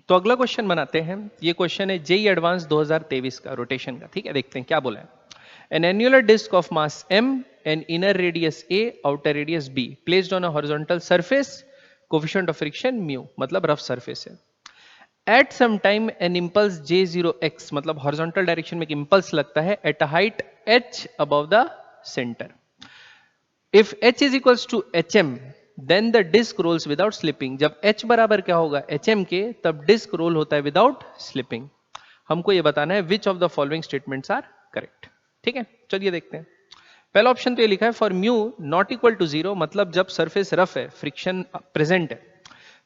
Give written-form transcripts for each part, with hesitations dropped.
तो अगला क्वेश्चन बनाते हैं। ये क्वेश्चन है जेई एडवांस 2023 का, रोटेशन का। ठीक है, देखते हैं क्या बोला है। An annular disc of mass m and inner radius a, outer radius b, placed on a horizontal surface, coefficient of friction mu, मतलब रफ सरफेस है। At some time an impulse j0x, मतलब हॉरिजॉन्टल डायरेक्शन में एक impulse लगता है at a height h above the centre. If h is equals to hm, then the disc rolls without slipping. जब h बराबर क्या होगा hm के, तब डिस्क रोल होता है विदाउट स्लिपिंग। हमको ये बताना है which of the following statements are correct. ठीक है, चलिए देखते हैं। पहला ऑप्शन तो ये लिखा है for mu not equal to 0, मतलब जब सरफेस रफ है, फ्रिक्शन प्रेजेंट है,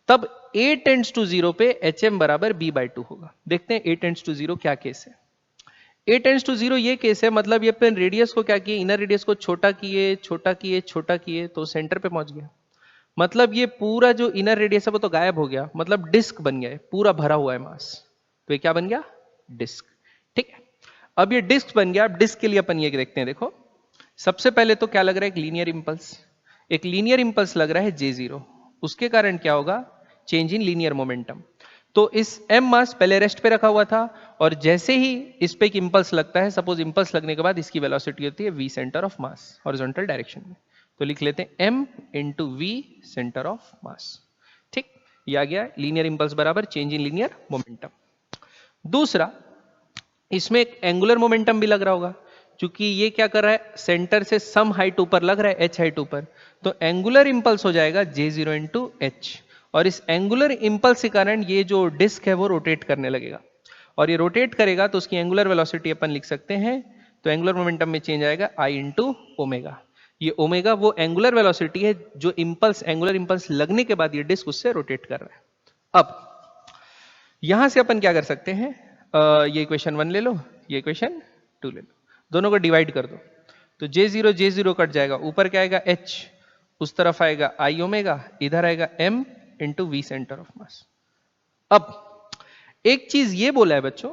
तब a टेंड्स टू 0 पे hm बराबर b/2 होगा। देखते हैं a टेंड्स टू 0 क्या केस है। a टेंड्स टू 0 ये केस है, मतलब ये अपन रेडियस को क्या किए, इनर रेडियस को छोटा किए छोटा किए छोटा किए तो सेंटर पे पहुंच गया। मतलब ये पूरा जो इनर रेडियस है वो तो गायब हो गया, मतलब डिस्क बन गया है, पूरा भरा हुआ है मास। तो ये क्या बन गया, डिस्क। ठीक है, अब ये डिस्क बन गया। अब डिस्क के लिए अपन ये देखते हैं। देखो, सबसे पहले तो क्या लग रहा है, एक लीनियर इंपल्स। एक लीनियर इंपल्स लग रहा है J0, उसके कारण क्या होगा, चेंज इन लीनियर मोमेंटम। तो इस m मास पहले रेस्ट पे रखा हुआ था, और जैसे ही इस पे एक इंपल्स लगता है, सपोज इंपल्स लगने के बाद इसकी वेलोसिटी होती है v centre of mass, horizontal direction में। तो लिख लेते हैं m into v centre of mass. ठीक, ये आ गया लीनियर इंपल्स बराबर चेंज इन लीनियर मोमेंटम। दूसरा, इसमें एक एंगुलर मोमेंटम भी लग रहा होगा, क्योंकि ये क्या कर रहा है, सेंटर से सम हाइट ऊपर लग रहा है, h हाइट ऊपर। तो एंगुलर इंपल्स हो जाएगा J0 इंटू एच, और इस एंगुलर इंपल्स के कारण ये जो डिस्क है वो रोटेट करने लगेगा, और ये रोटेट करेगा तो उसकी एंगुलर वेलोसिटी अपन लिख सकते हैं। तो एंगुलर मोमेंटम में चेंज आएगा I इंटू ओमेगा। ये ओमेगा वो एंगुलर वेलोसिटी है जो इंपल्स, एंगुलर इंपल्स लगने के बाद ये डिस्क उससे रोटेट कर रहा है। अब यहां से अपन क्या कर सकते हैं, ये इक्वेशन 1 ले लो, ये इक्वेशन 2 ले लो, दोनों को डिवाइड कर दो। तो J0 कट जाएगा, ऊपर क्या आएगा h, उस तरफ आएगा I ओमेगा, इधर आएगा m into v centre of mass. अब एक चीज ये बोला है बच्चों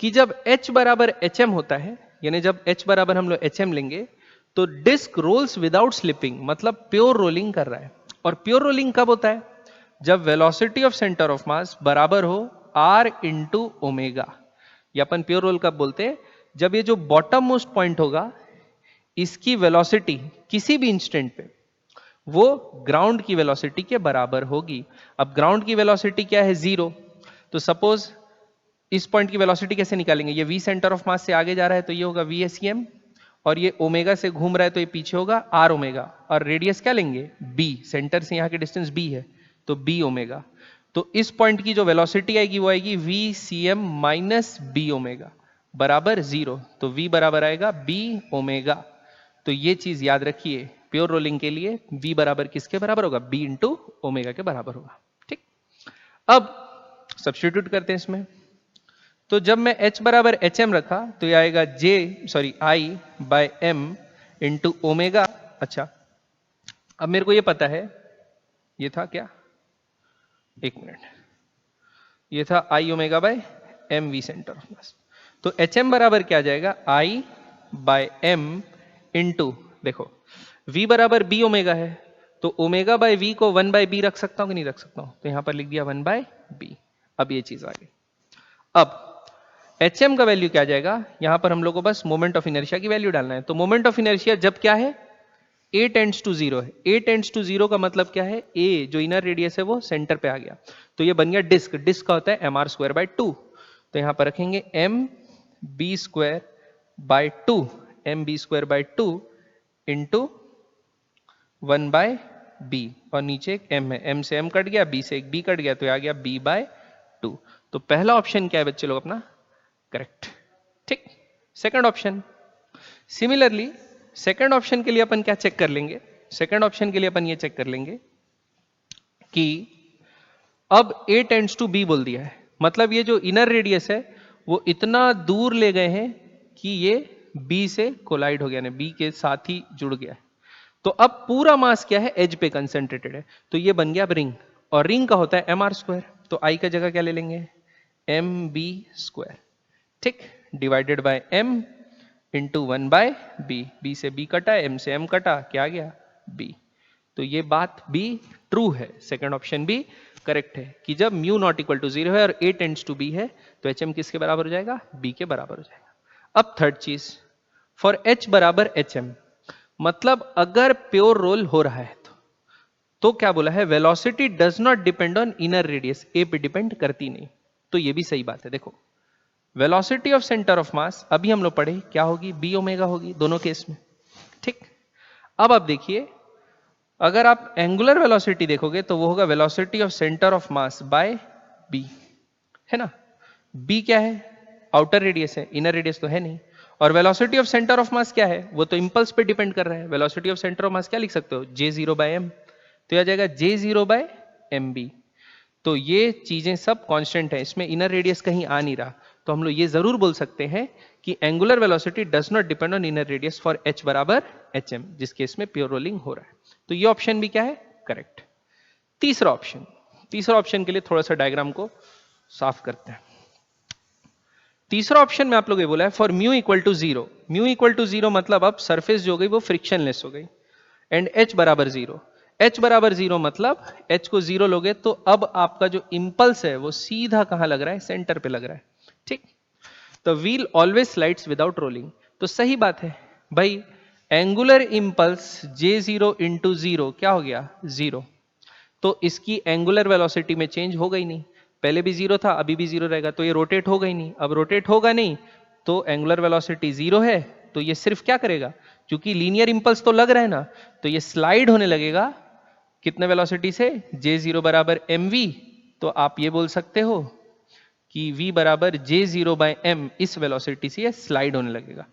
कि जब h बराबर hm होता है, यानी जब h बराबर हम लोग hm लेंगे, तो डिस्क रोल्स विदाउट स्लिपिंग, मतलब प्योर रोलिंग कर रहा है। और प्योर रोलिंग कब होता है, जब वेलोसिटी ऑफ सेंटर ऑफ मास बराबर हो r इंटू ओमेगा। ये अपन प्योर रोल कब बोलते हैं, जब ये जो बॉटम मोस्ट पॉइंट होगा, इसकी वेलोसिटी किसी भी इंस्टेंट पे वो ग्राउंड की वेलोसिटी के बराबर होगी। अब ग्राउंड की वेलोसिटी क्या है, 0। तो सपोज इस पॉइंट की वेलोसिटी कैसे निकालेंगे, ये v सेंटर ऑफ मास से आगे जा रहा है तो ये होगा VSEM, और ये ओमेगा से घूम रहा है तो ये पीछे होगा r ओमेगा, और रेडियस क्या लेंगे b, सेंटर से यहां की डिस्टेंस b है तो b ओमेगा। तो इस पॉइंट की जो वेलोसिटी आएगी वो आएगी VCM माइनस b ओमेगा बराबर 0। तो v बराबर आएगा b ओमेगा। तो ये चीज याद रखिए, प्योर रोलिंग के लिए v बराबर किसके बराबर होगा, b इंटू ओमेगा के बराबर होगा। ठीक, अब सब्स्टिट्यूट करते हैं इसमें। तो जब मैं h बराबर hm रखा तो ये आएगा I by m into omega. अच्छा, अब मेरे को ये पता है, ये था क्या, एक मिनट, ये था I omega by m v centre of mass. तो hm बराबर क्या आ जाएगा, I बाय m इंटू, देखो v बराबर b ओमेगा है, तो ओमेगा बाय v को 1 बाय b रख सकता हूं कि नहीं रख सकता हूं, तो यहां पर लिख दिया 1 बाय b। अब ये चीज आ गई। अब hm का वैल्यू क्या आ जाएगा, यहां पर हम लोग को बस मोमेंट ऑफ इनर्शिया की वैल्यू डालना है। तो मोमेंट ऑफ इनर्शिया जब क्या है, a टेंड्स टू 0 है। a टेंड्स टू 0 का मतलब क्या है, a जो इनर रेडियस है वो सेंटर पे आ गया, तो ये बन गया डिस्क। डिस्क का होता है mr²/2। तो यहां पर रखेंगे mb²/2, mb²/2 इंटू 1/b, और नीचे एक m है, m से m कट गया, b से एक b कट गया, तो आ गया b/2। तो पहला ऑप्शन क्या है बच्चे लोग अपना, करेक्ट। ठीक, second option, similarly second option के लिए अपन क्या चेक कर लेंगे, सेकंड ऑप्शन के लिए अपन ये चेक कर लेंगे कि अब a टेंड्स टू b बोल दिया है, मतलब ये जो इनर रेडियस है वो इतना दूर ले गए हैं कि ये b से कोलाइड हो गया, ना b के साथ ही जुड़ गया है। तो अब पूरा मास क्या है, एज पे कंसेंट्रेटेड है, तो ये बन गया अब रिंग, और रिंग का होता है mr²। तो I का जगह क्या ले लेंगे, mb²। ठीक, divided by m into 1/b, b से b कटा, m से m कटा, क्या आ गया b। तो ये बात भी ट्रू है, सेकंड ऑप्शन भी करेक्ट है कि जब म्यू नॉट इक्वल टू 0 है और a टेंड्स टू b है तो एच किसके बराबर हो जाएगा, b के बराबर हो जाएगा। अब थर्ड चीज, फॉर h बराबर hm, मतलब अगर प्योर रोल हो रहा है तो क्या बोला है, velocity does not depend on inner radius, A पे डिपेंड करती नहीं। तो ये भी सही बात है। देखो वेलोसिटी ऑफ सेंटर ऑफ मास अभी हम लोग पढ़े क्या होगी, बी ओमेगा होगी दोनों केस में, ठीक। अब आप देखिए अगर आप एंगुलर वेलोसिटी देखोगे तो वो होगा velocity of centre of mass by b, है ना। बी क्या है, आउटर रेडियस है, इनर रेडियस तो है नहीं। और velocity of centre of mass क्या है, वो तो इंपल्स पे डिपेंड कर रहा है। Velocity of centre of mass क्या लिख सकते हो, J0 बाय m, तो यह आ जाएगा J0 बाय mb। तो ये चीजें सब कांस्टेंट है, इसमें इनर रेडियस कहीं आ नहीं रहा। तो हम लोग ये जरूर बोल सकते हैं कि angular velocity does not depend on inner radius for h बराबर hm, जिस केस में प्योर रोलिंग हो रहा है। तो ये ऑप्शन भी क्या है, करेक्ट। तीसरा ऑप्शन, तीसरा ऑप्शन के लिए थोड़ा सा डायग्राम को साफ करते हैं। तीसरा ऑप्शन में आप लोग ये बोला है for mu equal to 0, mu equal to 0 मतलब अब सरफेस जो हो गई वो फ्रिक्शनलेस हो गई, एंड h बराबर 0, h बराबर 0 मतलब h को 0 लोगे तो अब आपका जो इंपल्स है वो सीधा कहां लग रहा है, सेंटर पे लग रहा है, ठीक। तो wheel always slides without rolling, तो सही बात है भाई, एंगुलर इंपल्स J0 इंटू 0 क्या हो गया, 0। तो इसकी एंगुलर वेलोसिटी में चेंज होगा ही नहीं, पहले भी 0 था अभी भी 0 रहेगा, तो ये रोटेट होगा ही नहीं। अब रोटेट होगा नहीं तो एंगुलर वेलोसिटी 0 है, तो ये सिर्फ क्या करेगा, क्योंकि लीनियर इंपल्स तो लग रहा है ना, तो ये स्लाइड होने लगेगा कितने वेलोसिटी से, J0 बराबर mv। तो आप ये बोल सकते हो कि v बराबर J0 बाय m, इस वेलोसिटी से ये स्लाइड होने लगेगा,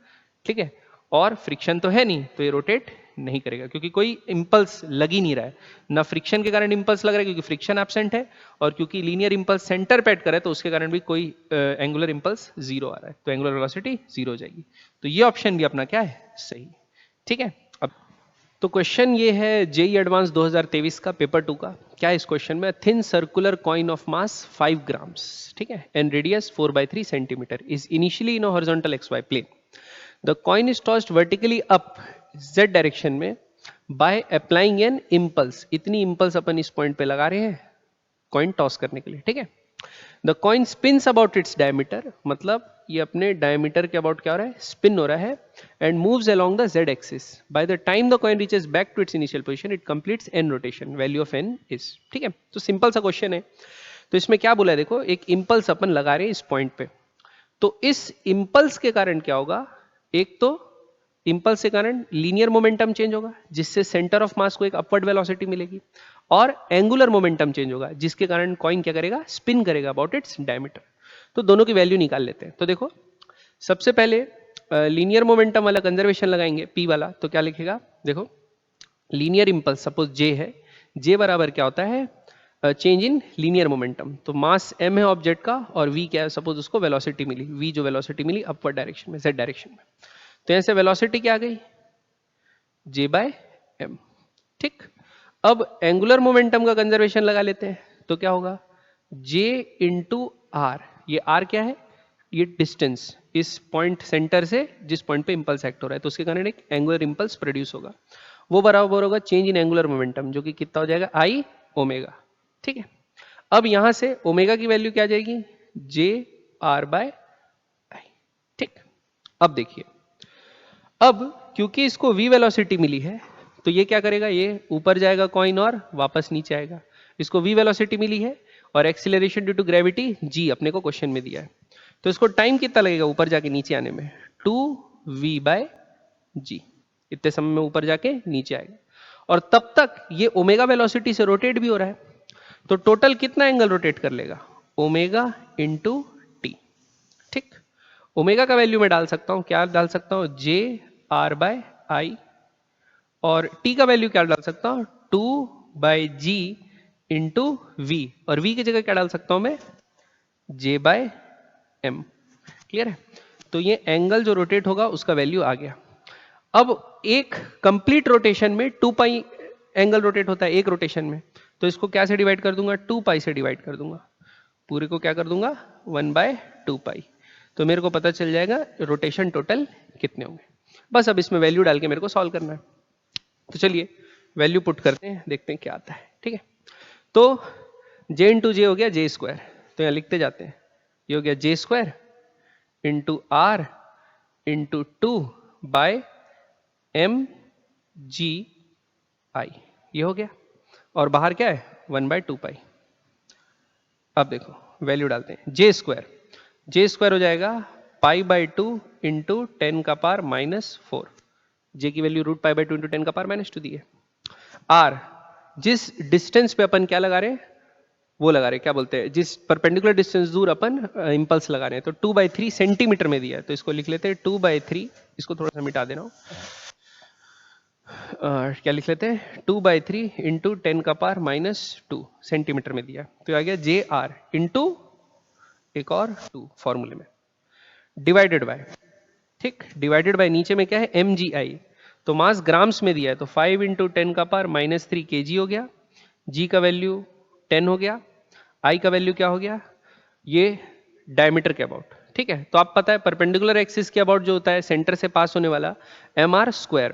ठीक है। और फ्रिक्शन तो है नहीं तो ये रोटेट नहीं करेगा क्योंकि कोई इंपल्स लग ही नहीं रहा है, ना फ्रिक्शन के कारण इंपल्स लग रहा है क्योंकि फ्रिक्शन एब्सेंट है, और क्योंकि लीनियर इंपल्स सेंटर पे कर है तो उसके कारण भी कोई एंगुलर इंपल्स 0 आ रहा है, तो एंगुलर वेलोसिटी 0 हो जाएगी। तो ये ऑप्शन भी अपना क्या है, सही, ठीक है। अब तो क्वेश्चन ये है जेई एडवांस 2023 का पेपर 2 का, क्या है इस क्वेश्चन में, thin circular coin of mass 5 grams, ठीक है, and radius 4/3 centimetre is initially in horizontal XY plane, the coin is tossed vertically up Z direction में बाय अप्लाइंग एन इंपल्स, इतनी इंपल्स अपन इस पॉइंट पे लगा रहे हैं कॉइन टॉस करने के लिए, ठीक है। The coin spins about its diameter, मतलब ये अपने डायमीटर के अबाउट क्या हो रहा है, स्पिन हो रहा है, and moves along the Z axis, by the time the coin reaches back to its initial position it completes n rotation, value of n is, ठीक है। तो सिंपल सा क्वेश्चन है। तो इसमें क्या बोला है, देखो एक इंपल्स अपन लगा रहे हैं इस पॉइंट पे, तो इस इंपल्स के कारण क्या होगा, एक तो इंपल्स के कारण लीनियर मोमेंटम चेंज होगा जिससे सेंटर ऑफ मास को एक अपवर्ड वेलोसिटी मिलेगी, और एंगुलर मोमेंटम चेंज होगा जिसके कारण कॉइन क्या करेगा, स्पिन करेगा अबाउट इट्स डायमीटर। तो दोनों की वैल्यू निकाल लेते हैं। तो देखो सबसे पहले लीनियर मोमेंटम वाला कंजर्वेशन लगाएंगे p वाला, तो क्या लिखेगा, देखो लीनियर इंपल्स सपोज j है, j बराबर क्या होता है, चेंज इन लीनियर मोमेंटम, तो मास m है ऑब्जेक्ट का और v क्या है, सपोज उसको वेलोसिटी मिली, v जो वेलोसिटी मिली अपवर्ड डायरेक्शन में, z डायरेक्शन में, तो यहां से वेलोसिटी क्या आ गई, j बाय m, ठीक। अब एंगुलर मोमेंटम का कंजर्वेशन लगा लेते हैं, तो क्या होगा, j इंटू आर, ये r क्या है, ये डिस्टेंस इस पॉइंट सेंटर से जिस पॉइंट पे इंपल्स एक्ट हो रहा है, तो उसके कारण एक एंगुलर इंपल्स प्रोड्यूस होगा, वो बराबर होगा चेंज इन एंगुलर मोमेंटम, जो कि कितना हो जाएगा आई ओमेगा, ठीक है। अब यहां से ओमेगा की वैल्यू क्या आ जाएगी, जे आर बाय आई, ठीक। अब देखिए, अब क्योंकि इसको v वेलोसिटी मिली है तो ये क्या करेगा, ये ऊपर जाएगा कॉइन और वापस नीचे आएगा, इसको v वेलोसिटी मिली है और acceleration due to gravity g अपने को क्वेश्चन में दिया है, तो इसको टाइम कितना लगेगा ऊपर जाके नीचे आने में, 2v बाय जी, इतने समय में ऊपर जाके नीचे आएगा, और तब तक ये ओमेगा वेलोसिटी से रोटेट भी हो रहा है, तो टोटल कितना एंगल रोटेट कर लेगा, ओमेगा इंटू टी, ठीक। ओमेगा का वैल्यू मैं डाल सकता हूं, क्या डाल सकता हूं, जे आर बाय आई, और टी का वैल्यू क्या डाल सकता हूं, 2/g इंटू वी, और v की जगह क्या डाल सकता हूं मैं, j बाय m, क्लियर है। तो ये एंगल जो रोटेट होगा उसका वैल्यू आ गया। अब एक कंप्लीट रोटेशन में 2 पाई एंगल रोटेट होता है एक रोटेशन में, तो इसको क्या से डिवाइड कर दूंगा, 2 पाई से डिवाइड कर दूंगा, पूरे को क्या कर दूंगा 1/2 पाई, तो मेरे को पता चल जाएगा रोटेशन टोटल कितने होंगे। बस अब इसमें वैल्यू डाल के मेरे को सॉल्व करना है, तो चलिए वैल्यू पुट करते हैं, देखते हैं क्या आता है, ठीक है। तो जे इंटू जे हो गया जे स्क्वायर, तो यहाँ लिखते जाते हैं, ये हो गया J square into R into 2 by M G I, ये हो गया। और बाहर क्या है 1/2 पाई। अब देखो वैल्यू डालते हैं, जे स्क्वायर हो जाएगा π/2 इंटू 10⁻⁻4, जे की वैल्यू √π/2 इंटू 10⁻⁻2 दी है। आर, जिस डिस्टेंस पे अपन क्या लगा रहे हैं, वो लगा रहे क्या बोलते हैं, जिस परपेंडिकुलर डिस्टेंस दूर अपन इंपल्स लगा रहे हैं, तो 2/3 सेंटीमीटर में दिया है, तो इसको लिख लेते हैं 2/3, इसको थोड़ा सा मिटा देना, क्या लिख लेते हैं 2/3 इंटू 10⁻⁻2 सेंटीमीटर में दिया, तो आ गया जे आर इंटू एक और 2 फॉर्मूले में, डिवाइडेड बाय, ठीक, डिवाइडेड बाय नीचे में क्या है एम जी आई, तो मास ग्राम्स में दिया है, तो 5 इंटू 10⁻³ kg हो गया, जी का वैल्यू 10 हो गया, आई का वैल्यू क्या हो गया, ये डायमीटर के अबाउट, ठीक है। तो आप पता है परपेंडिकुलर एक्सिस के अबाउट जो होता है सेंटर से पास होने वाला mr²,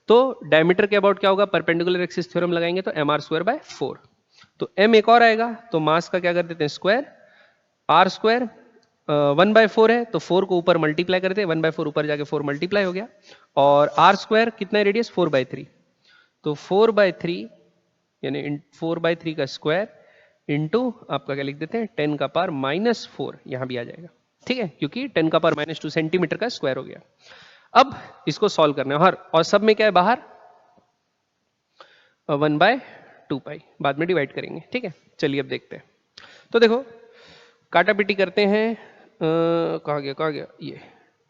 तो डायमीटर के अबाउट क्या होगा, परपेंडिकुलर एक्सिस थ्योरम लगाएंगे तो mr²/4, तो m एक और आएगा, तो मास का क्या कर देते हैं स्क्वायर, r² 1/4 है, तो 4 को ऊपर मल्टीप्लाई करते हैं, 1/4 ऊपर जाके 4 मल्टीप्लाई हो गया, और r² कितना है रेडियस 4/3, तो 4/3 यानी 4/3 का स्क्वायर इंटू आपका क्या लिख देते हैं 10⁻⁻4, यहां भी आ जाएगा, ठीक है, क्योंकि 10⁻⁻2 सेंटीमीटर का स्क्वायर हो गया। अब इसको सॉल्व करना है, और सब में क्या है बाहर 1/2 पाई, बाद में डिवाइड करेंगे, ठीक है। चलिए अब देखते हैं, तो देखो काटा पीटी करते हैं, कहाँ गया ये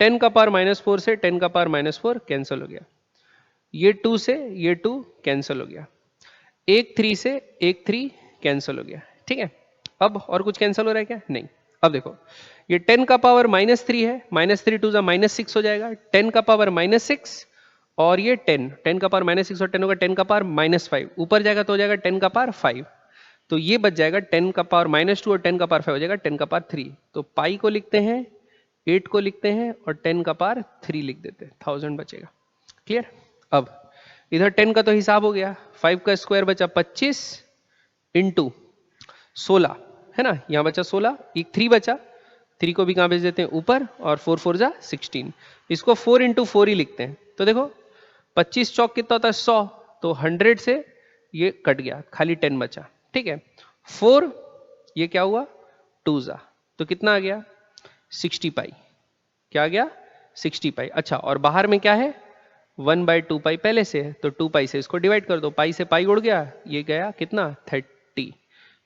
10⁻⁻4 से 10⁻⁻4 कैंसिल हो गया, ये 2 से ये 2 कैंसिल हो गया, एक 3 से एक 3 कैंसिल हो गया, ठीक है। अब और कुछ कैंसिल हो रहा है क्या, नहीं। अब देखो ये 10⁻³ है, -3 2 -6 हो जाएगा, 10⁻⁻6 और ये 10⁻⁻6 और 10 होगा 10⁻⁻5, ऊपर जाएगा तो हो जाएगा 10⁻5, तो ये बच जाएगा 10⁻⁻2 और 10⁻5 हो जाएगा 10⁻3, तो पाई को लिखते हैं 8 को लिखते हैं और 10⁻3 लिख देते हैं, 1000 बचेगा, क्लियर। अब इधर 10 का तो हिसाब हो गया, 5 का स्क्वायर बचा 25 इंटू 16 है ना, यहां बचा 16, एक 3 बचा, 3 को भी कहां भेज देते हैं ऊपर, और 4 4 जा 16, इसको 4 इंटू 4 ही लिखते हैं, तो देखो 25 चौक कितना होता है 100, तो 100 से ये कट गया, खाली 10 बचा, ठीक है। 4 ये क्या हुआ 2 जा, तो कितना आ गया 60 पाई, क्या आ गया 60 पाई। अच्छा, और बाहर में क्या है 1/2 पाई पहले से है, तो 2 पाई से इसको डिवाइड कर दो, पाई से पाई उड़ गया, ये गया कितना 30,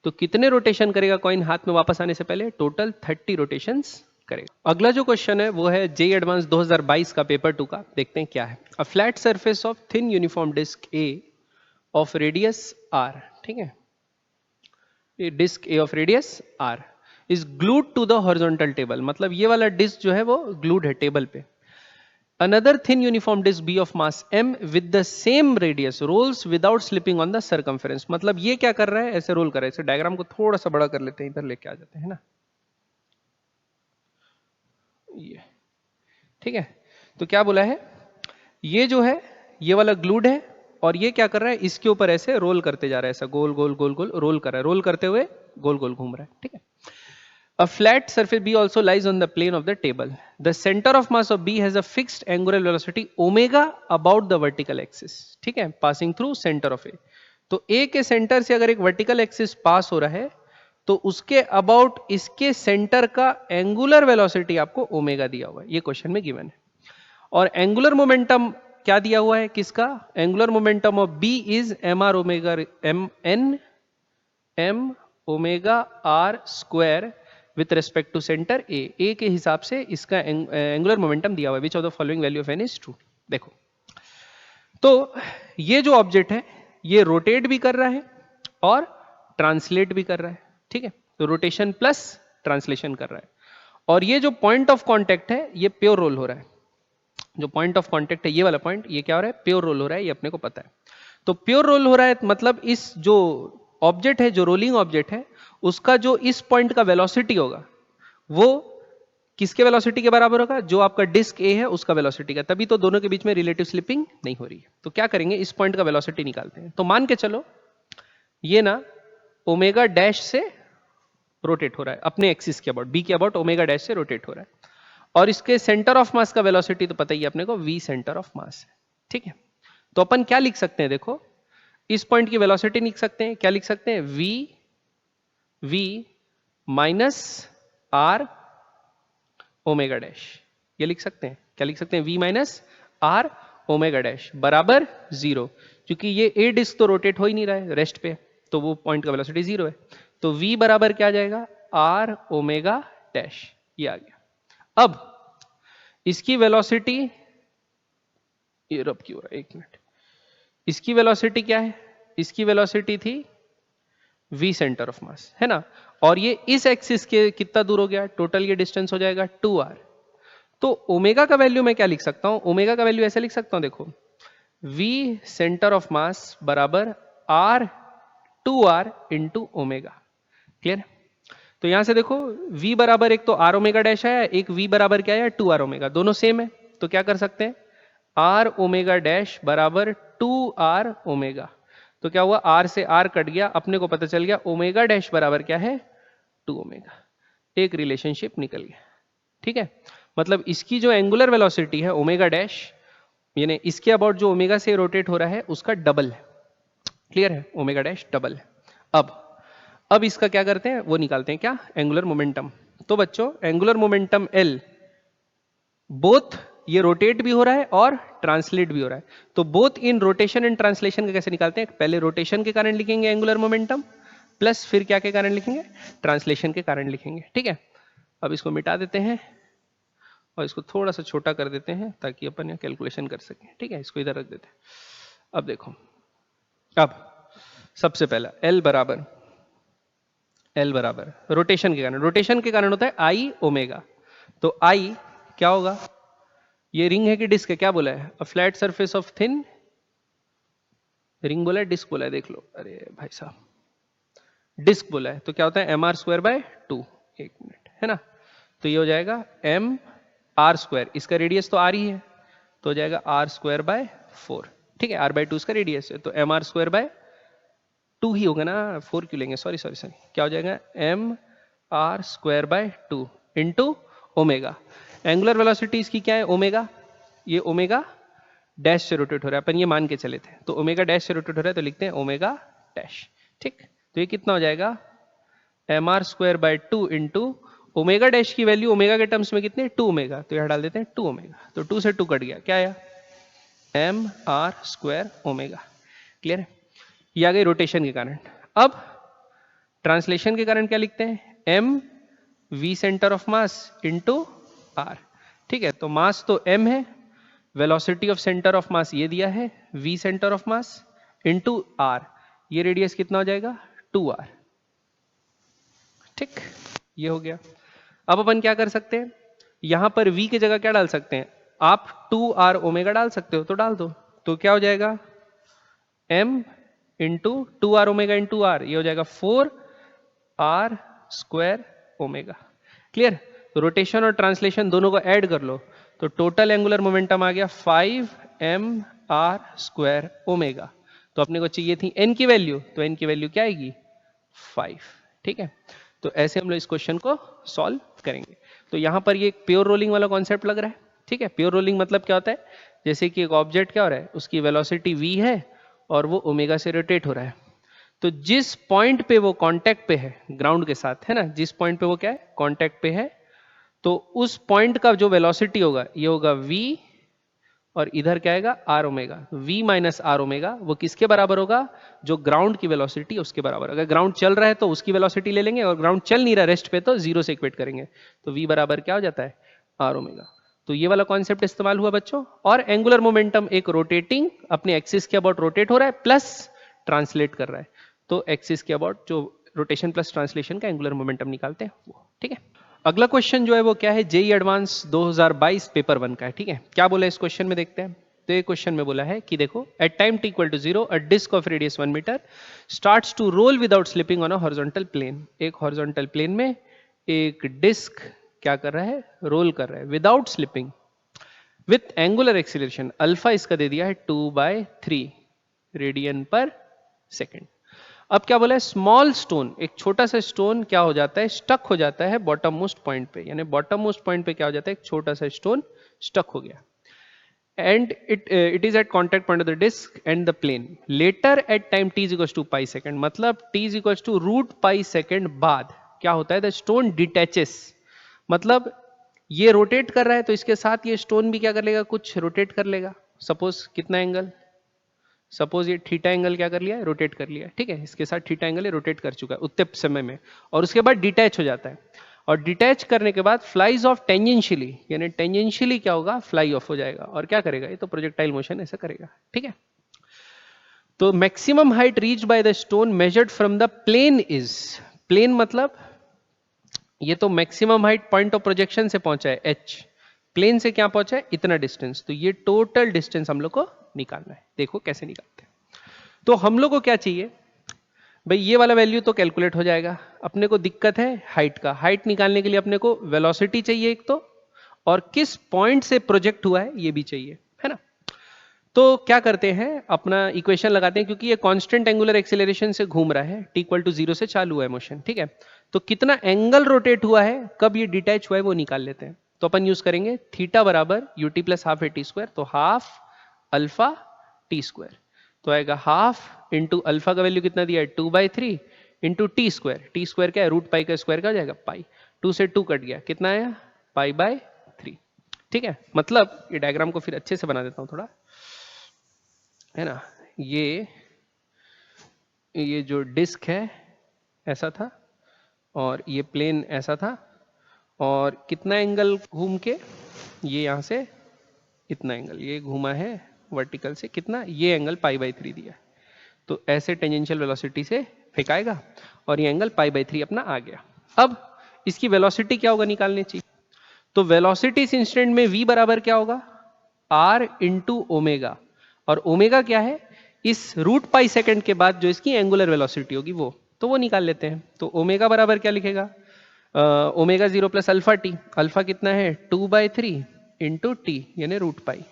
तो कितने रोटेशन करेगा कॉइन हाथ में वापस आने से पहले, टोटल 30 रोटेशंस करेगा। अगला जो क्वेश्चन है वो है जेईई एडवांस 2022 का पेपर 2 का, देखते हैं क्या है। A flat surface of thin uniform disc A of radius R, ठीक है, ये disc A of radius R is glued to the horizontal table, मतलब ये वाला डिस्क जो है वो ग्लूड है टेबल पे। Another thin uniform disc B of mass m with the same radius rolls without slipping on the circumference, मतलब ये क्या कर रहा है, ऐसे रोल कर रहा है, इसे डायग्राम को थोड़ा सा बड़ा कर लेते हैं, इधर लेके आ जाते हैं ना, ये ठीक है। तो क्या बोला है, ये जो है ये वाला ग्लूड है, और ये क्या कर रहा है, इसके ऊपर ऐसे रोल करते जा रहा है, ऐसा गोल गोल गोल गोल रोल कर रहा है, रोल करते हुए गोल गोल घूम रहा है, ठीक है। A flat surface B also lies on the plane of the table. The center of mass of B has a fixed angular velocity omega about the vertical axis. ठीक है, passing through center of A. तो A के centre से अगर एक vertical axis pass हो रहा है, तो उसके अबाउट इसके सेंटर का एंगुलर वेलोसिटी आपको ओमेगा दिया हुआ है, ये क्वेश्चन में गिवन है। और एंगुलर मोमेंटम क्या दिया हुआ है किसका, angular momentum of B is mr omega m omega r square with respect to centre A के हिसाब से इसका एंगुलर मोमेंटम दिया हुआ है, which of the following value of N is true. देखो तो ये जो ऑब्जेक्ट है ये रोटेट भी कर रहा है और ट्रांसलेट भी कर रहा है, ठीक है, तो रोटेशन प्लस ट्रांसलेशन कर रहा है। और ये जो पॉइंट ऑफ कांटेक्ट है ये प्योर रोल हो रहा है, जो पॉइंट ऑफ कांटेक्ट है ये वाला पॉइंट, ये क्या हो रहा है प्योर रोल हो रहा है, ये अपने को पता है। तो प्योर रोल हो रहा है मतलब इस जो ऑब्जेक्ट है, जो रोलिंग ऑब्जेक्ट है, उसका जो इस पॉइंट का वेलोसिटी होगा वो किसके वेलोसिटी के बराबर होगा, जो आपका डिस्क ए है उसका वेलोसिटी का, तभी तो दोनों के बीच में रिलेटिव स्लिपिंग नहीं हो रही है। तो क्या करेंगे, इस पॉइंट का वेलोसिटी निकालते हैं। तो मान के चलो ये ना ओमेगा डैश से रोटेट हो रहा है अपने एक्सिस के अबाउट, बी के अबाउट ओमेगा डैश से रोटेट हो रहा है। और इसके सेंटर ऑफ मास का वेलोसिटी तो पता ही है अपने को, v सेंटर ऑफ मास है। ठीक है, तो अपन क्या लिख सकते हैं, देखो इस पॉइंट की वेलोसिटी लिख सकते हैं, क्या लिख सकते हैं, v minus R omega dash, ये लिख सकते हैं, क्या लिख सकते हैं, v minus R omega dash बराबर 0, क्योंकि ये ए डिस्क तो रोटेट हो ही नहीं रहा है रेस्ट पे, तो वो पॉइंट का वेलोसिटी 0 है। तो v बराबर क्या आ जाएगा, आर ओमेगा डैश, ये आ गया। अब इसकी वेलोसिटी, ये रब क्यों हो रहा है, एक मिनट, इसकी वेलोसिटी क्या है, इसकी वेलोसिटी थी v सेंटर ऑफ मास, है ना, और ये इस एक्सिस के कितना दूर हो गया, टोटल ये डिस्टेंस हो जाएगा 2r। तो ओमेगा का वैल्यू मैं क्या लिख सकता हूं, ओमेगा का वैल्यू ऐसे लिख सकता हूं, देखो v सेंटर ऑफ मास बराबर r 2r into omega. Clear, तो यहां से देखो v बराबर एक तो r ओमेगा डैश आया, एक v बराबर क्या आया 2r ओमेगा, दोनों सेम है, तो क्या कर सकते हैं, r ओमेगा डैश बराबर 2r ओमेगा। तो क्या हुआ, r से r कट गया, अपने को पता चल गया ओमेगा डैश बराबर क्या है 2 ओमेगा, एक रिलेशनशिप निकल गया। ठीक है, मतलब इसकी जो एंगुलर वेलोसिटी है ओमेगा डैश, यानी इसके अबाउट जो ओमेगा से रोटेट हो रहा है उसका डबल है। क्लियर है, ओमेगा डैश डबल है। अब इसका क्या करते हैं, वो निकालते हैं, क्या, एंगुलर मोमेंटम। तो बच्चों एंगुलर मोमेंटम L, बोथ ये रोटेट भी हो रहा है और ट्रांसलेट भी हो रहा है, तो both in rotation and translation का कैसे निकालते हैं, पहले रोटेशन के कारण लिखेंगे एंगुलर मोमेंटम, प्लस फिर क्या के कारण लिखेंगे, ट्रांसलेशन के कारण लिखेंगे। ठीक है, अब इसको मिटा देते हैं और इसको थोड़ा सा छोटा कर देते हैं ताकि अपन यहाँ कैलकुलेशन कर सकें। ठीक है, इसको इधर रख देते हैं। अब देखो, अब सबसे पहला L बराबर रोटेशन के कारण, रोटेशन के कारण होता है I ओमेगा, तो I क्या होगा, ये रिंग है कि डिस्क है, क्या बोला है, a flat surface of thin, ring बोला है डिस्क बोला है, देख लो, अरे भाई साहब डिस्क बोला है, तो क्या होता है एम आर स्क्वायर बाय 2, एक मिनट, है ना, तो ये हो जाएगा एम आर स्क्वायर, इसका रेडियस तो आर ही है, तो हो जाएगा आर स्क्वायर बाय 4। ठीक है, आर बाय 2 इसका रेडियस है, तो एम आर स्क्वायर बाय 2 ही होगा ना, 4 क्यों लेंगे, सॉरी सॉरी सॉरी, क्या हो जाएगा M R square by 2 into omega. Angular velocity इसकी क्या है, ओमेगा, ये ओमेगा डैश से रोटेट हो रहा है, अपन ये मान के चले थे, तो ओमेगा डैश से रोटेट हो रहा है, तो लिखते हैं ओमेगा डैश। ठीक, तो ये कितना हो जाएगा, M R square by 2 into omega dash की वैल्यू ओमेगा के टर्म्स में कितने, 2 ओमेगा, तो यहां डाल देते हैं 2 ओमेगा, तो 2 से 2 कट गया, क्या आया, M R square omega. Clear है, ये आ गई रोटेशन के कारण। अब ट्रांसलेशन के कारण क्या लिखते हैं, M V centre of mass into R. ठीक है, तो मास तो m है, velocity of centre of mass ये दिया है v centre of mass into r, ये रेडियस कितना हो जाएगा 2r। ठीक, ये हो गया। अब अपन क्या कर सकते हैं, यहां पर v की जगह क्या डाल सकते हैं, आप 2r ओमेगा डाल सकते हो, तो डाल दो, तो क्या हो जाएगा m into 2r omega into r, ये हो जाएगा 4r स्क्वायर ओमेगा। क्लियर, तो रोटेशन और ट्रांसलेशन दोनों को ऐड कर लो, तो टोटल एंगुलर मोमेंटम आ गया 5mr स्क्वायर ओमेगा। तो अपने को चाहिए थी n की वैल्यू, तो n की वैल्यू क्या आएगी 5। ठीक है, तो ऐसे हम लोग इस क्वेश्चन को सॉल्व करेंगे। तो यहां पर ये प्योर रोलिंग वाला कॉन्सेप्ट लग रहा है। ठीक है, प्योर रोलिंग मतलब क्या होता है, जैसे कि एक ऑब्जेक्ट क्या हो रहा है, उसकी वेलोसिटी v है और वो ओमेगा से रोटेट हो रहा है, तो जिस पॉइंट पे वो कांटेक्ट पे है ग्राउंड के साथ, है ना, जिस पॉइंट पे वो क्या है कांटेक्ट पे है, तो उस पॉइंट का जो वेलोसिटी होगा ये होगा v, और इधर क्या आएगा R omega, v minus R omega, वो किसके बराबर होगा, जो ग्राउंड की वेलोसिटी उसके बराबर। अगर ग्राउंड चल रहा है तो उसकी वेलोसिटी ले लेंगे, और ग्राउंड चल नहीं रहा रेस्ट पे तो जीरो से इक्वेट करेंगे, तो v बराबर क्या हो जाता है आर ओमेगा। तो ये वाला कॉन्सेप्ट इस्तेमाल हुआ बच्चों। और एंगुलर मोमेंटम एक रोटेटिंग अपने एक्सिस के अबाउट रोटेट हो रहा है प्लस ट्रांसलेट कर रहा है, तो एक्सिस के अबाउट जो रोटेशन प्लस ट्रांसलेशन का एंगुलर मोमेंटम निकालते हैं वो। ठीक है, अगला क्वेश्चन जो है वो क्या है, जेई एडवांस 2022 पेपर 1 का है। ठीक है, क्या बोला इस क्वेश्चन में देखते हैं। तो ये क्वेश्चन में बोला है कि देखो, at time t equal to 0 a disc of radius 1 metre starts to roll without slipping on a horizontal plane. एक हॉरिजॉन्टल प्लेन में एक डिस्क क्या कर रहा है, रोल कर रहा है without slipping with angular acceleration alpha, इसका दे दिया है 2/3 रेडियन पर सेकेंड। अब क्या बोला है, स्मॉल स्टोन, एक छोटा सा स्टोन क्या हो जाता है, स्टक हो जाता है बॉटम मोस्ट पॉइंट पे, यानी बॉटम मोस्ट पॉइंट पे क्या हो जाता है, एक छोटा सा स्टोन स्टक हो गया, and it is at contact point of the disk and the plane later at time t is equals to pi second, मतलब t is equals to root pi second बाद क्या होता है, the stone detaches, मतलब ये rotate कर रहा है तो इसके साथ ये स्टोन भी क्या कर लेगा, कुछ रोटेट कर लेगा, सपोज कितना एंगल, सपोज ये थीटा एंगल क्या कर लिया है, रोटेट कर लिया है, ठीक है, इसके साथ थीटा एंगल रोटेट कर चुका है उतने समय में, और उसके बाद डिटैच हो जाता है, और डिटैच करने के बाद फ्लाइज ऑफ टेंजेंशियली, यानी टेंजेंशियली क्या होगा, फ्लाई ऑफ हो जाएगा, और क्या करेगा, ये तो प्रोजेक्टाइल मोशन ऐसा करेगा, ठीक है। तो maximum height reach by the stone measured from the plane is, plane मतलब ये तो maximum height point of projection से पहुंचा है h, प्लेन से क्या पहुंचा है, इतना डिस्टेंस, तो ये टोटल डिस्टेंस हम लोग को निकालना है, देखो कैसे निकालते हैं। तो हम लोग को क्या चाहिए भाई, ये वाला वैल्यू तो कैलकुलेट हो जाएगा, अपने को दिक्कत है हाइट का, हाइट निकालने के लिए अपने को वेलोसिटी चाहिए एक तो, और किस पॉइंट से प्रोजेक्ट हुआ है ये भी चाहिए, है ना। तो क्या करते हैं, अपना इक्वेशन लगाते हैं, क्योंकि ये कांस्टेंट एंगुलर एक्सेलरेशन से घूम रहा है, t इक्वल टू 0 से चालू है मोशन, ठीक है, तो कितना एंगल रोटेट हुआ है, कब ये डिटैच हुआ है वो निकाल लेते हैं। तो अपन यूज करेंगे थीटा बराबर ut plus half A T square, तो हाफ अल्फा टी स्क्वायर, तो आएगा हाफ इंटू अल्फा का वैल्यू कितना दिया है 2/3 इंटू टी स्क्वायर क्या है, रूट पाई का स्क्वायर का हो जाएगा पाई, 2 से 2 कट गया, कितना आया पाई/3, ठीक है। मतलब ये डायग्राम को फिर अच्छे से बना देता हूं थोड़ा, है ना, ये जो डिस्क है ऐसा था, और ये प्लेन ऐसा था, और कितना एंगल घूम के, ये यहां से इतना एंगल ये घूमा है वर्टिकल से, कितना, ये एंगल पाई/3 दिया है, तो ऐसे टेंजेंशियल वेलोसिटी से फेंकाएगा, और ये एंगल पाई/3 अपना आ गया। अब इसकी वेलोसिटी क्या होगा निकालने चाहिए, तो वेलोसिटी इस इंस्टेंट में v बराबर क्या होगा, r इंटू ओमेगा, और ओमेगा क्या है, इस रूट पाई सेकंड के बाद जो इसकी एंगुलर वेलोसिटी होगी वो, तो वो निकाल लेते हैं। तो ओमेगा बराबर क्या लिखेगा, omega 0 plus alpha T, alpha कितना है 2/3 इंटू टी यानी रूट पाई,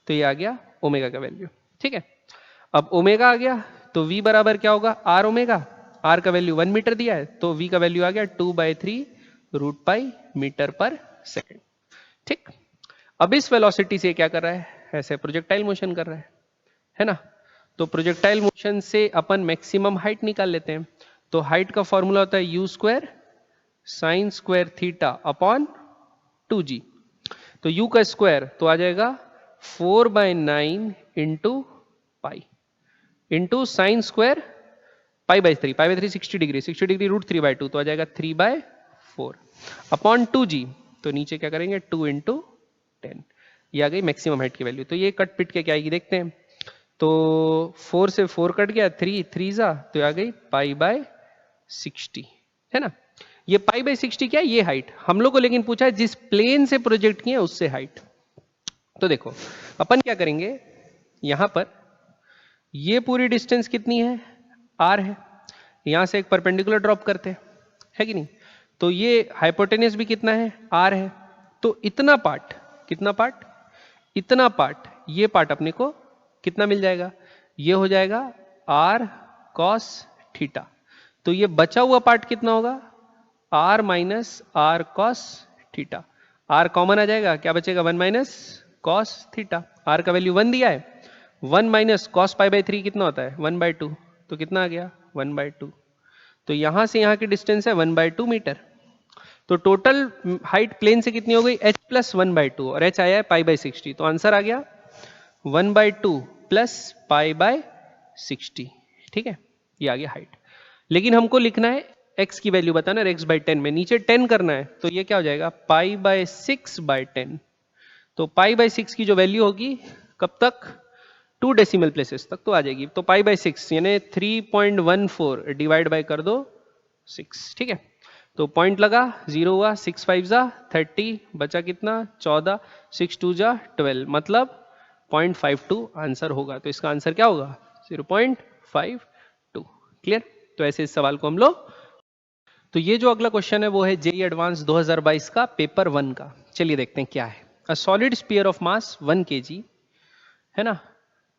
तो ये आ गया ओमेगा का वैल्यू, ठीक है। अब ओमेगा आ गया तो v बराबर क्या होगा, आर ओमेगा, आर का वैल्यू 1 मीटर दिया है, तो v का वैल्यू आ गया 2/3 रूट पाई मीटर पर सेकेंड, ठीक। अब इस वेलोसिटी से क्या कर रहा है, ऐसे प्रोजेक्टाइल मोशन कर रहा है ना, तो प्रोजेक्टाइल मोशन से अपन मैक्सिमम हाइट निकाल लेते हैं। तो हाइट का फॉर्मूला होता है u square sine square theta upon 2g, तो u का स्क्वायर तो आ जाएगा 4/9 into pi into sine square पाई/3 60 डिग्री, 60 डिग्री रूट 3/2, तो आ जाएगा 3/4 अपॉन 2g, तो नीचे क्या करेंगे 2 इंटू 10, ये आ गई मैक्सिमम हाइट की वैल्यू। तो ये कट पिट के क्या आएगी देखते हैं, तो 4 से 4 कट गया, 3 जा, तो आ गई पाई/60, है ना। ये पाई/60 क्या है, ये हाइट हम लोग को लेकिन पूछा है जिस प्लेन से प्रोजेक्ट किए उससे हाइट। तो देखो अपन क्या करेंगे, यहां पर ये पूरी डिस्टेंस कितनी है, r है, यहां से एक परपेंडिकुलर ड्रॉप करते हैं, है कि नहीं, तो ये हाइपोटेन्यूस भी कितना है, r है, तो इतना पार्ट, कितना पार्ट, इतना पार्ट, ये पार्ट अपने को कितना मिल जाएगा, ये हो जाएगा r cos थीटा, तो ये बचा हुआ पार्ट कितना होगा, r minus r cos theta, r common आ जाएगा, क्या बचेगा 1 माइनस cos थीटा, r का वैल्यू 1 दिया है, 1 माइनस cos पाई/3 कितना होता है 1/2, तो कितना आ गया 1/2, तो यहां से यहां की डिस्टेंस है 1/2 मीटर, तो टोटल हाइट प्लेन से कितनी हो गई h प्लस 1/2, और h आया है पाई/60, तो आंसर आ गया 1/2 प्लस पाई/60, ठीक है, ये आ गया हाइट। लेकिन हमको लिखना है x की वैल्यू बताना, x/10 में नीचे 10 करना है, तो ये क्या हो जाएगा पाई/6/10, तो पाई/6 की जो वैल्यू होगी कब तक, 2 डेसिमल प्लेसेस तक तो आ जाएगी, तो पाई/6 यानी 3.14 डिवाइड बाय कर दो 6, ठीक है, तो पॉइंट लगा 0 हुआ, 6 5 जा 30, बचा कितना 14, 6 2 जा 12, मतलब 0.52 आंसर होगा, तो इसका आंसर क्या होगा 0.52, क्लियर। तो ऐसे इस सवाल को हम लोग, तो ये जो अगला क्वेश्चन है वो है जेईई एडवांस 2022 का पेपर 1 का, चलिए देखते हैं क्या है। A solid sphere of mass 1 kg, है ना,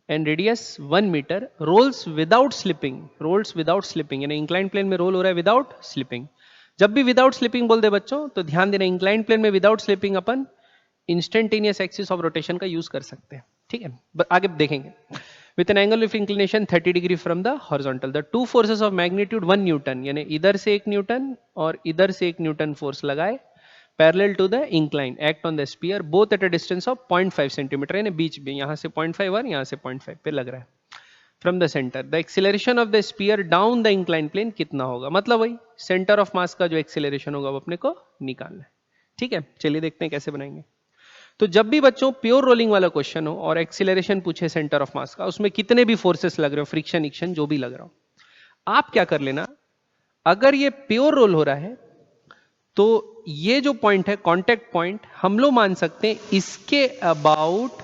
and radius 1 metre, rolls without slipping, यानी इंक्लाइन प्लेन में रोल हो रहा है विदाउट स्लिपिंग। जब भी विदाउट स्लिपिंग बोल दे बच्चों तो ध्यान देना, इंक्लाइन प्लेन में विदाउट स्लिपिंग अपन इंस्टेंटेनियस एक्सिस ऑफ रोटेशन का यूज कर सकते हैं, ठीक है। आगे देखेंगे। With an angle of inclination 30 degree from the horizontal, the two forces of magnitude 1 newton, यानी इधर से 1 न्यूटन और इधर से 1 न्यूटन फोर्स लगाए parallel to the incline, act on the sphere both at a distance of 0.5 centimetre, यानी बीच में यहां से 0.5 और यहां से 0.5 पे लग रहा है from the centre. The acceleration of the sphere down the incline plane कितना होगा, मतलब वही सेंटर ऑफ मास का जो एक्सिलरेशन होगा वो अपने को निकालना है, ठीक है। चलिए देखते हैं कैसे बनाएंगे। तो जब भी बच्चों प्योर रोलिंग वाला क्वेश्चन हो और एक्सिलरेशन पूछे सेंटर ऑफ मास का, उसमें कितने भी फोर्सेस लग रहे हो, फ्रिक्शन इक्शन जो भी लग रहा हो, आप क्या कर लेना, अगर ये प्योर रोल हो रहा है तो ये जो पॉइंट है कांटेक्ट पॉइंट, हम लोग मान सकते हैं इसके अबाउट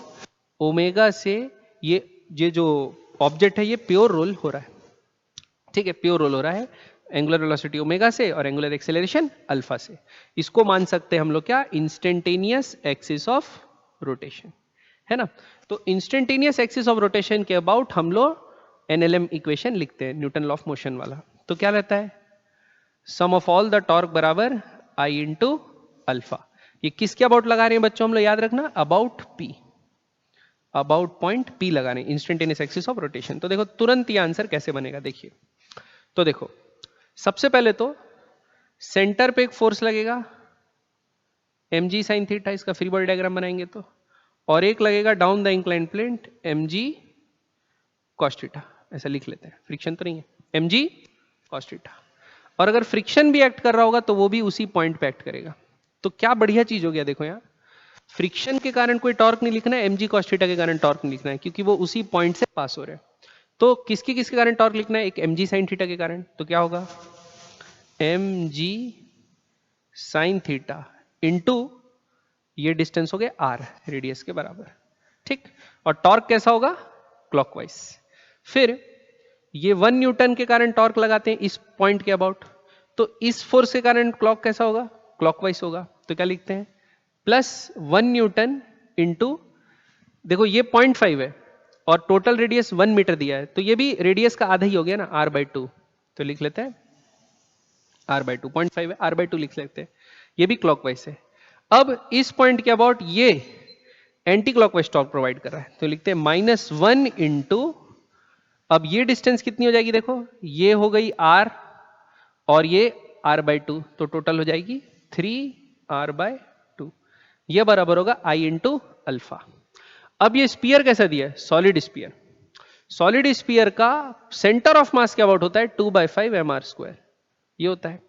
ओमेगा से ये जो ऑब्जेक्ट है ये प्योर रोल हो रहा है, ठीक है। प्योर रोल हो रहा है एंगुलर वेलोसिटी ओमेगा से और एंगुलर एक्सेलरेशन अल्फा से। इसको मान सकते हैं हम लोग क्या, इंस्टेंटेनियस एक्सिस ऑफ रोटेशन, है ना। तो इंस्टेंटेनियस एक्सिस ऑफ रोटेशन के अबाउट हम लोग एनएलएम इक्वेशन लिखते हैं, न्यूटन लॉ ऑफ मोशन वाला। तो क्या रहता है, सम ऑफ ऑल द टॉर्क बराबर आई इंटू अल्फा। ये किसके अबाउट लगा रहे हैं बच्चों, हम लोग याद रखना about P, about point P लगा रहे हैं, इंस्टेंटेनियस एक्सिस ऑफ रोटेशन। तो देखो तुरंत ये आंसर कैसे बनेगा, देखिए। तो देखो सबसे पहले तो सेंटर पे एक फोर्स लगेगा mg साइन थीटा, इसका फ्री बॉडी डायग्राम बनाएंगे तो, और एक लगेगा down the incline plane mg cos theta, ऐसा लिख लेते हैं, फ्रिक्शन तो नहीं है, mg cos थीटा। और अगर फ्रिक्शन भी एक्ट कर रहा होगा तो वो भी उसी पॉइंट पे एक्ट करेगा। तो क्या बढ़िया चीज हो गया, देखो यहाँ फ्रिक्शन के कारण कोई टॉर्क नहीं लिखना है, mg cos थीटा के कारण टॉर्क नहीं लिखना है, क्योंकि वो उसी पॉइंट से पास हो रहे हैं। तो किसके किसके कारण टॉर्क लिखना है, एक mg साइन थीटा के कारण, तो क्या होगा mg साइन थीटा इंटू ये डिस्टेंस हो गया r, रेडियस के बराबर, ठीक। और टॉर्क कैसा होगा, क्लॉकवाइज। फिर ये 1 न्यूटन के कारण टॉर्क लगाते हैं इस पॉइंट के अबाउट, तो इस फोर्स के कारण क्लॉक कैसा होगा, क्लॉकवाइज होगा। तो क्या लिखते हैं, प्लस 1 न्यूटन इंटू, देखो ये 0.5 है और टोटल रेडियस 1 मीटर दिया है, तो ये भी रेडियस का आधा ही हो गया ना, r/2। तो लिख लेते हैं r/2, 0.5 है, r/2 लिख सकते हैं। ये भी क्लॉकवाइज है। अब इस पॉइंट के अबाउट ये एंटी क्लॉकवाइज टॉर्क प्रोवाइड कर रहा है, तो लिखते हैं -1 इंटू, अब ये डिस्टेंस कितनी हो जाएगी, देखो ये हो गई r और ये r/2, तो टोटल हो जाएगी 3r/2। ये बराबर होगा I इंटू अल्फा। अब ये स्पीयर कैसा दिया है, सॉलिड स्पीयर। सॉलिड स्पीयर का सेंटर ऑफ मास के अबाउट होता है 2/5 mr², ये होता है।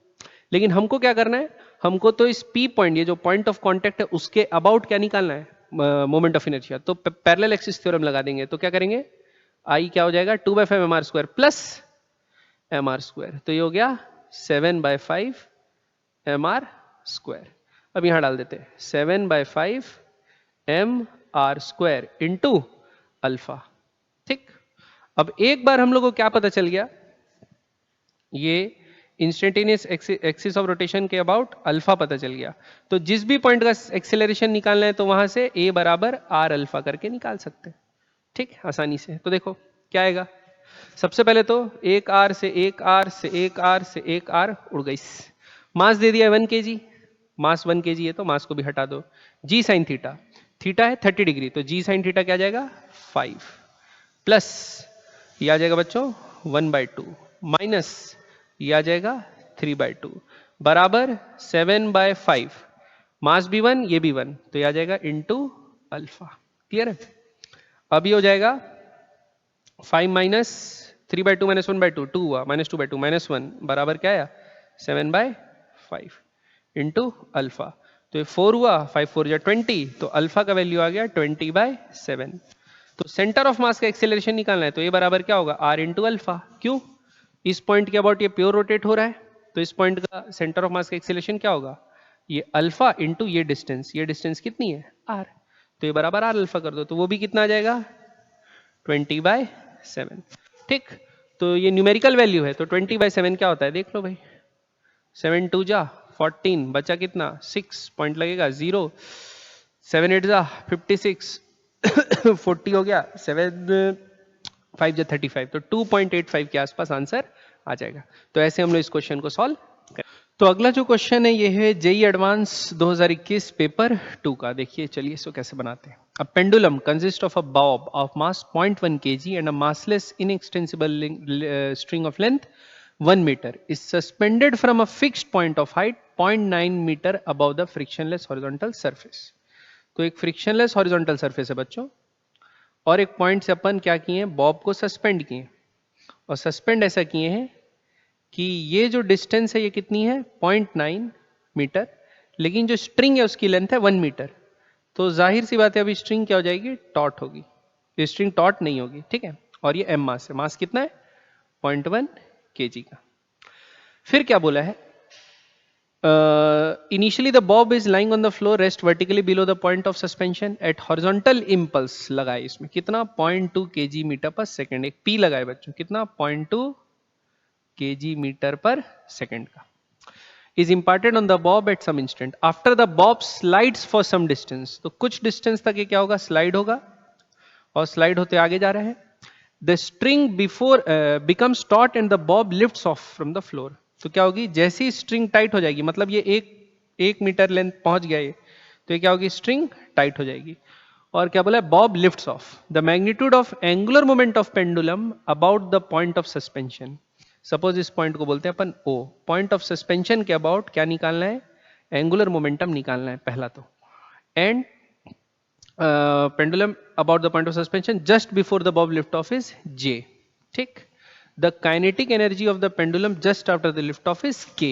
लेकिन हमको क्या करना है, हमको तो इस P पॉइंट, ये जो पॉइंट ऑफ कांटेक्ट है उसके अबाउट क्या निकालना है, मोमेंट ऑफ इनर्शिया। तो पैरेलल एक्सिस थ्योरम लगा देंगे, तो क्या करेंगे, I क्या हो जाएगा 2/5 mr² प्लस mr², तो ये हो गया 7/5 mr²। अब यहां डाल देते हैं 7/5 mr² इंटू अल्फा, ठीक। अब एक बार हम लोग को क्या पता चल गया, ये इंस्टेंटेनियस एक्सिस ऑफ रोटेशन के अबाउट अल्फा पता चल गया, तो जिस भी पॉइंट का एक्सेलरेशन निकालना है तो वहां से a बराबर r अल्फा करके निकाल सकते हैं, ठीक, आसानी से। तो देखो क्या आएगा, सबसे पहले तो एक r से एक r से एक r से एक r उड़ गई, मास दे दिया 1 kg, मास 1 kg है तो मास को भी हटा दो। g साइन थीटा, थीटा है 30 डिग्री, तो g साइन थीटा क्या आ जाएगा 5, प्लस ये आ जाएगा बच्चों 1/2, माइनस ये आ जाएगा 3/2, बराबर 7/5, मास भी 1 ये भी 1, तो ये आ जाएगा इंटू अल्फा। क्लियर है। अब ये हो जाएगा 5 माइनस 3/2 माइनस 1/2, 2 हुआ, -2/2 -1 बराबर क्या आया 7/5 इंटू अल्फा। तो ये 4 हुआ, 5 4 या 20, तो अल्फा का वैल्यू आ गया 20/7। तो सेंटर ऑफ मास का एक्सेलरेशन निकालना है, तो ये बराबर क्या होगा r इंटू अल्फा। क्यों, इस पॉइंट के अबाउट ये प्योर रोटेट हो रहा है, तो इस पॉइंट का सेंटर ऑफ मास का एक्सेलरेशन क्या होगा, ये अल्फा इंटू ये डिस्टेंस कितनी है r, तो ये बराबर r अल्फा कर दो, तो वो भी कितना आ जाएगा 20/7, ठीक। तो ये न्यूमेरिकल वैल्यू है, तो 20/7 क्या होता है देख लो भाई, 7 2 जा 14, बचा कितना 6, पॉइंट लगेगा 0, 7 8 जा 56, 40 हो गया, 7 5 या 35, तो 2.85 के आसपास आंसर आ जाएगा। तो ऐसे हम लोग इस क्वेश्चन को सॉल्व करें। तो अगला जो क्वेश्चन है ये है जेई एडवांस 2021 पेपर 2 का। देखिए चलिए इसको कैसे बनाते हैं। A pendulum consist of a Bob of mass 0.1 kg and a massless inextensible string of length 1 meter is suspended from a fixed point of height 0.9 meter above the frictionless horizontal surface। तो एक frictionless horizontal surface है बच्चों, और एक point से अपन क्या किए हैं, बॉब को सस्पेंड किए, और सस्पेंड ऐसा किए हैं कि ये जो डिस्टेंस है ये कितनी है 0.9 मीटर, लेकिन जो स्ट्रिंग है उसकी लेंथ है 1 मीटर। तो जाहिर सी बात है अभी स्ट्रिंग क्या हो जाएगी, टॉट होगी। ये स्ट्रिंग टॉट नहीं होगी, ठीक है। और ये एम मास है, मास कितना है 0.1 kg का। फिर क्या बोला है, initially the bob is lying on the floor rest vertically below the point of suspension at horizontal impulse लगाए इसमें कितना 0.2 kg मीटर पर सेकेंड, एक p लगाए बच्चों, कितना 0.2 kg मीटर पर सेकेंड का, is imparted on the bob at some instant after the bob slides for some distance। तो कुछ डिस्टेंस तक ये क्या होगा, स्लाइड होगा, और स्लाइड होते आगे जा रहे हैं। The string before becomes taught and the Bob lifts of from the floor. तो क्या होगी, जैसी स्ट्रिंग टाइट हो जाएगी, मतलब ये एक मीटर लेंथ पहुंच गया ये, तो ये क्या होगी, स्ट्रिंग टाइट हो जाएगी। और क्या बोला है, Bob lifts of the magnitude of angular moment of pendulum about the point of suspension. Suppose इस पॉइंट को बोलते हैं अपन ओ, पॉइंट ऑफ सस्पेंशन के अबाउट क्या निकालना है, एंगुलर मोमेंटम निकालना है पहला तो, and pendulum about the point of suspension just before the bob lift off is J, ठीक। the kinetic energy of the pendulum just after the lift off is K,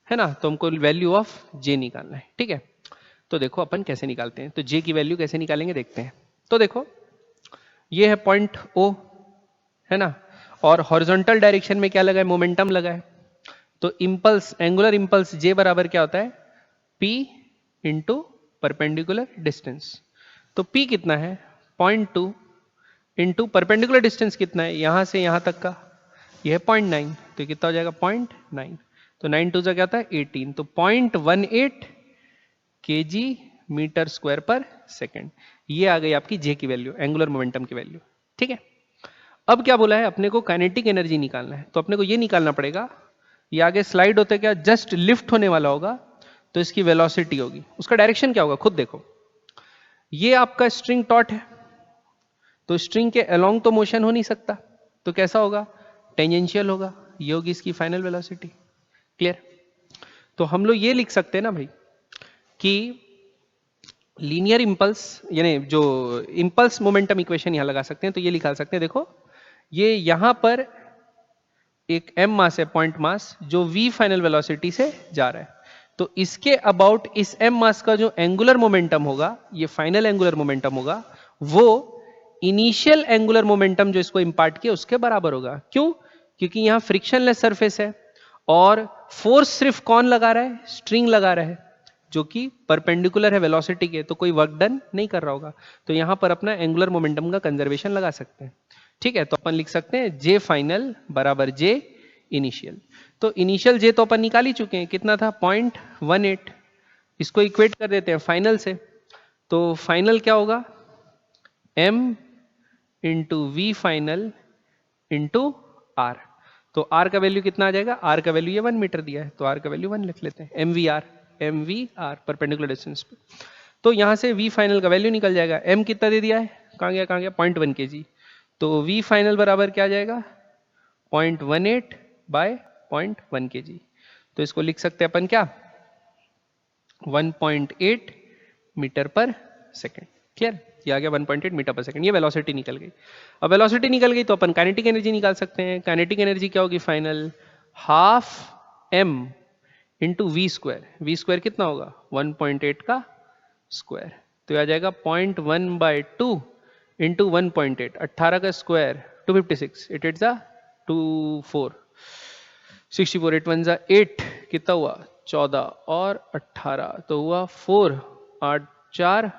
है ना। तो हमको वैल्यू ऑफ J निकालना है, ठीक है। तो देखो अपन कैसे निकालते हैं, तो J की वैल्यू कैसे निकालेंगे देखते हैं। तो देखो ये है पॉइंट O, है ना, और हॉरिजॉन्टल डायरेक्शन में क्या लगा है, मोमेंटम लगा है। तो इंपल्स, एंगुलर इंपल्स J बराबर क्या होता है, P इंटू परपेंडिकुलर डिस्टेंस। तो P कितना है 0.2 इंटू परपेंडिकुलर डिस्टेंस कितना है, यहां से यहां तक का, यह है 0.9, तो कितना हो जाएगा 0.9, तो 9 टू क्या होता है 18, तो 0.18 kg मीटर स्क्वायर पर सेकेंड। ये आ गई आपकी J की वैल्यू, एंगुलर मोमेंटम की वैल्यू, ठीक है। अब क्या बोला है, अपने को काइनेटिक एनर्जी निकालना है, तो अपने को ये निकालना पड़ेगा, ये आगे स्लाइड होते क्या जस्ट लिफ्ट होने वाला होगा, तो इसकी वेलोसिटी होगी, उसका डायरेक्शन क्या होगा खुद देखो। ये आपका स्ट्रिंग टॉट है, तो स्ट्रिंग के अलोंग तो मोशन हो नहीं सकता, तो कैसा होगा, टेंजेंशियल होगा, ये होगी इसकी फाइनल वेलोसिटी। क्लियर। तो हम लोग ये लिख सकते हैं ना भाई कि लीनियर इंपल्स, यानी जो इंपल्स मोमेंटम इक्वेशन यहां लगा सकते हैं, तो ये निकाल सकते हैं। देखो ये यहां पर एक m मास है, पॉइंट मास, जो v फाइनल वेलोसिटी से जा रहा है, तो इसके अबाउट इस m मास का जो एंगुलर मोमेंटम होगा, ये फाइनल एंगुलर मोमेंटम होगा, वो इनिशियल एंगुलर मोमेंटम जो इसको इंपार्ट किया उसके बराबर होगा। क्यों, क्योंकि यहां फ्रिक्शनलेस सरफेस है, और फोर्स सिर्फ कौन लगा रहा है, स्ट्रिंग लगा रहा है, जो कि परपेंडिकुलर है वेलोसिटी के, तो कोई वर्क डन नहीं कर रहा होगा, तो यहां पर अपना एंगुलर मोमेंटम का कंजर्वेशन लगा सकते हैं, ठीक है। तो अपन लिख सकते हैं J फाइनल बराबर J इनिशियल। तो इनिशियल J तो अपन निकाल ही चुके हैं, कितना था 0.18, इसको इक्वेट कर देते हैं फाइनल से, तो फाइनल क्या होगा m into v final into R. तो आर का वैल्यू कितना आ जाएगा, आर का वैल्यू ये 1 मीटर दिया है, तो आर का वैल्यू 1 लिख लेते हैं, M V R perpendicular distance पे। तो यहां से वी फाइनल का वैल्यू निकल जाएगा, एम कितना दे दिया है, कहां गया 0.1 kg, तो वी फाइनल बराबर क्या आ जाएगा 0.18 बाय 0.1 kg। तो इसको लिख सकते हैं अपन क्या 1.8 मीटर पर सेकेंड। क्लियर, ये आ गया 1.8 मीटर पर सेकेंड, ये वेलोसिटी निकल गई। अब वेलोसिटी निकल गई तो अपन काइनेटिक एनर्जी निकाल सकते हैं। काइनेटिक एनर्जी क्या होगी final, half m into v square, v square कितना होगा 1.8 का स्क्वायर, तो आ जाएगा 0.1 बाई 2 इंटू 1.8, 18 का स्क्वायर 256, 8 8 जा 24, 64, 8 1 जा 8, कितना हुआ 14 और 18, तो हुआ 4, 8 4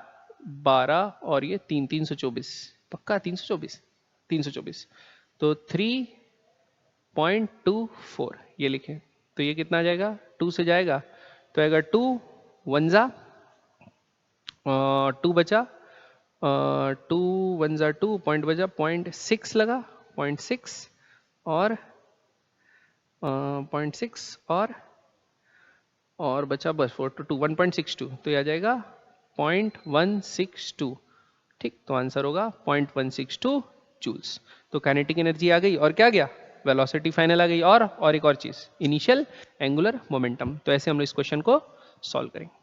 12 और ये 3 324, पक्का 324, 324, तो 3.24 ये लिखें, तो ये कितना आ जाएगा 2 से जाएगा तो आएगा 2 1 जा 2 बचा टू वन ज़ा टू, पॉइंट बजा 0.6 लगा, 0.6 और 0.6 और बचा बस 4 to 2 1.62, तो ये आ जाएगा 0.162। ठीक, तो आंसर होगा 0.162 जूल्स। तो काइनेटिक एनर्जी आ गई और क्या गया, वेलोसिटी फाइनल आ गई, और एक और चीज, इनिशियल एंगुलर मोमेंटम। तो ऐसे हम लोग इस क्वेश्चन को सॉल्व करेंगे।